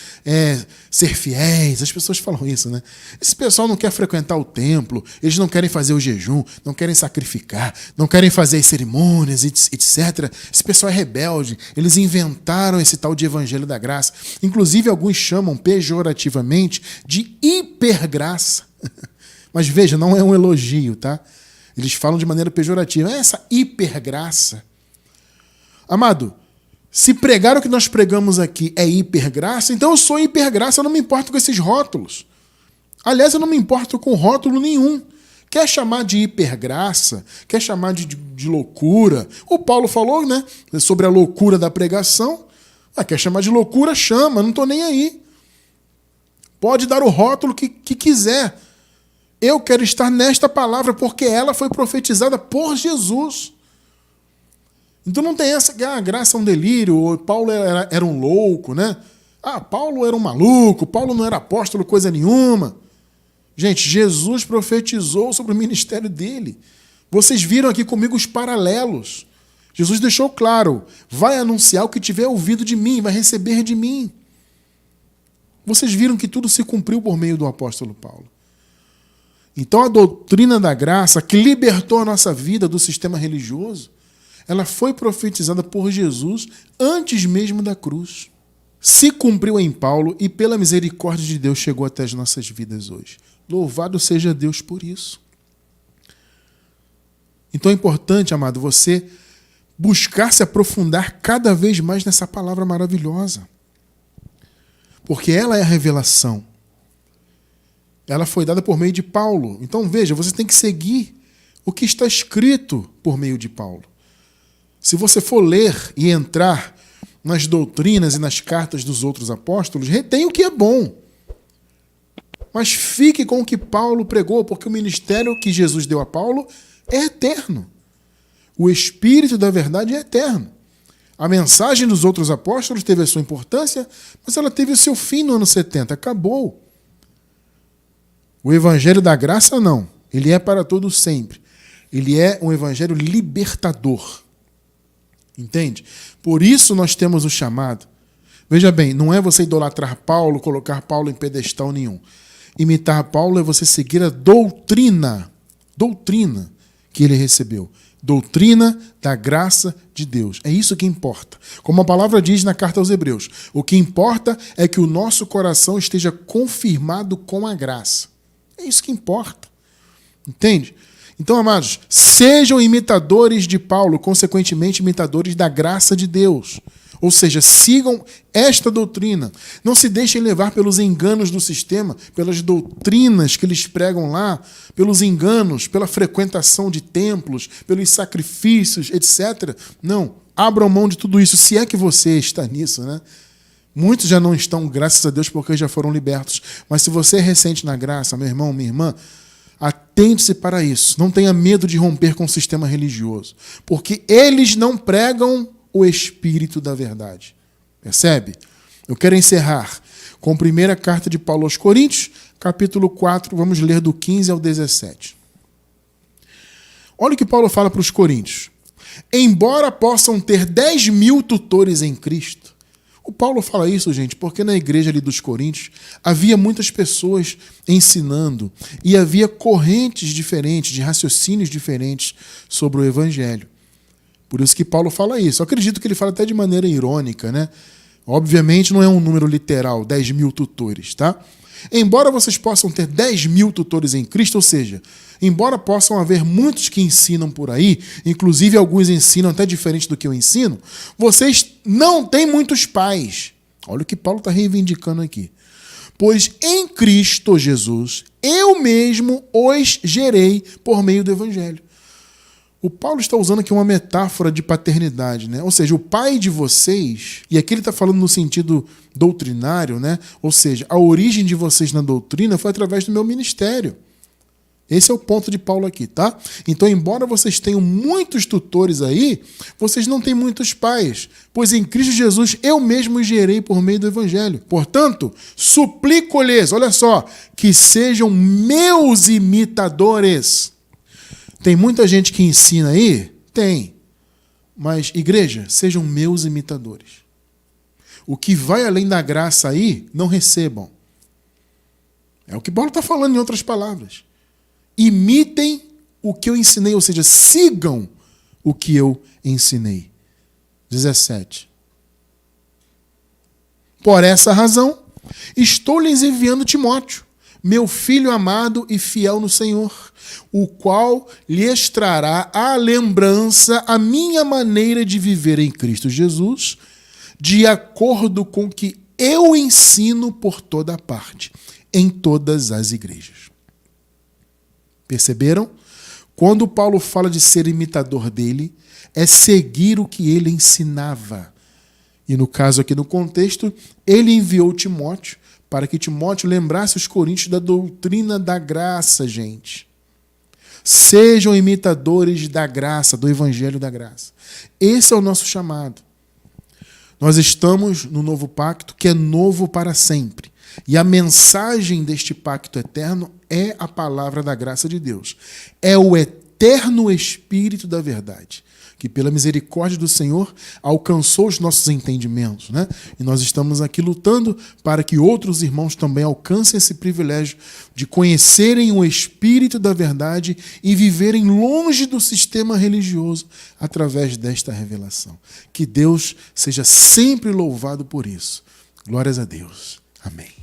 ser fiéis. As pessoas falam isso, né? Esse pessoal não quer frequentar o templo, eles não querem fazer o jejum, não querem sacrificar, não querem fazer as cerimônias, etc. Esse pessoal é rebelde, eles inventaram esse tal de evangelho da graça. Inclusive alguns chamam pejorativamente de hipergraça. Mas veja, não é um elogio, tá? Eles falam de maneira pejorativa. Essa hipergraça. Amado, se pregar o que nós pregamos aqui é hipergraça, então eu sou hipergraça, eu não me importo com esses rótulos. Aliás, eu não me importo com rótulo nenhum. Quer chamar de hipergraça, quer chamar de loucura. O Paulo falou, né, sobre a loucura da pregação. Quer chamar de loucura, chama, não estou nem aí. Pode dar o rótulo que quiser. Eu quero estar nesta palavra porque ela foi profetizada por Jesus. Então não tem essa que a graça é um delírio, ou Paulo era um louco, né? Paulo era um maluco, Paulo não era apóstolo coisa nenhuma. Gente, Jesus profetizou sobre o ministério dele. Vocês viram aqui comigo os paralelos. Jesus deixou claro, vai anunciar o que tiver ouvido de mim, vai receber de mim. Vocês viram que tudo se cumpriu por meio do apóstolo Paulo. Então a doutrina da graça, que libertou a nossa vida do sistema religioso, ela foi profetizada por Jesus antes mesmo da cruz. se cumpriu em Paulo e pela misericórdia de Deus chegou até as nossas vidas hoje. Louvado seja Deus por isso. Então é importante, amado, você buscar se aprofundar cada vez mais nessa palavra maravilhosa. Porque ela é a revelação. Ela foi dada por meio de Paulo. Então veja, você tem que seguir o que está escrito por meio de Paulo. Se você for ler e entrar nas doutrinas e nas cartas dos outros apóstolos, retém o que é bom. Mas fique com o que Paulo pregou, porque o ministério que Jesus deu a Paulo é eterno. O Espírito da verdade é eterno. A mensagem dos outros apóstolos teve a sua importância, mas ela teve o seu fim no ano 70. Acabou. O Evangelho da Graça, não. Ele é para todos sempre. Ele é um evangelho libertador. Entende? Por isso nós temos o chamado. Veja bem, não é você idolatrar Paulo, colocar Paulo em pedestal nenhum. Imitar Paulo é você seguir a doutrina que ele recebeu. Doutrina da graça de Deus. É isso que importa. Como a palavra diz na carta aos Hebreus, o que importa é que o nosso coração esteja confirmado com a graça. É isso que importa. Entende? Então, amados, sejam imitadores de Paulo, consequentemente imitadores da graça de Deus. Ou seja, sigam esta doutrina. Não se deixem levar pelos enganos do sistema, pelas doutrinas que eles pregam lá, pelos enganos, pela frequentação de templos, pelos sacrifícios, etc. Não, abram mão de tudo isso, se é que você está nisso, né? Muitos já não estão, graças a Deus, porque já foram libertos. Mas se você é recente na graça, meu irmão, minha irmã, atente-se para isso. Não tenha medo de romper com o sistema religioso. Porque eles não pregam o Espírito da verdade. Percebe? Eu quero encerrar com a primeira carta de Paulo aos Coríntios, capítulo 4, vamos ler do 15 ao 17. Olha o que Paulo fala para os coríntios. Embora possam ter 10.000 tutores em Cristo. O Paulo fala isso, gente, porque na igreja ali dos Coríntios havia muitas pessoas ensinando e havia correntes diferentes, de raciocínios diferentes sobre o Evangelho. Por isso que Paulo fala isso. Eu acredito que ele fala até de maneira irônica, né? Obviamente não é um número literal, 10.000 tutores, tá? Embora vocês possam ter 10.000 tutores em Cristo, ou seja, embora possam haver muitos que ensinam por aí, inclusive alguns ensinam até diferente do que eu ensino, vocês não têm muitos pais. Olha o que Paulo está reivindicando aqui. Pois em Cristo Jesus, eu mesmo os gerei por meio do Evangelho. O Paulo está usando aqui uma metáfora de paternidade, né? Ou seja, o pai de vocês, e aqui ele está falando no sentido doutrinário, né? Ou seja, a origem de vocês na doutrina foi através do meu ministério. Esse é o ponto de Paulo aqui, tá? Então, embora vocês tenham muitos tutores aí, vocês não têm muitos pais, pois em Cristo Jesus eu mesmo os gerei por meio do Evangelho. Portanto, suplico-lhes, olha só, que sejam meus imitadores. Tem muita gente que ensina aí? Tem. Mas, igreja, sejam meus imitadores. O que vai além da graça aí, não recebam. É o que Paulo está falando em outras palavras. Imitem o que eu ensinei, ou seja, sigam o que eu ensinei. 17. Por essa razão, estou lhes enviando Timóteo, meu filho amado e fiel no Senhor, o qual lhes trará à lembrança a minha maneira de viver em Cristo Jesus, de acordo com o que eu ensino por toda parte, em todas as igrejas. Perceberam? Quando Paulo fala de ser imitador dele, é seguir o que ele ensinava. E no caso aqui no contexto, ele enviou Timóteo para que Timóteo lembrasse os coríntios da doutrina da graça, gente. Sejam imitadores da graça, do evangelho da graça. Esse é o nosso chamado. Nós estamos no novo pacto, que é novo para sempre. E a mensagem deste pacto eterno é a palavra da graça de Deus. É o eterno Espírito da verdade, que pela misericórdia do Senhor alcançou os nossos entendimentos, né? E nós estamos aqui lutando para que outros irmãos também alcancem esse privilégio de conhecerem o Espírito da verdade e viverem longe do sistema religioso através desta revelação. Que Deus seja sempre louvado por isso. Glórias a Deus. Amém.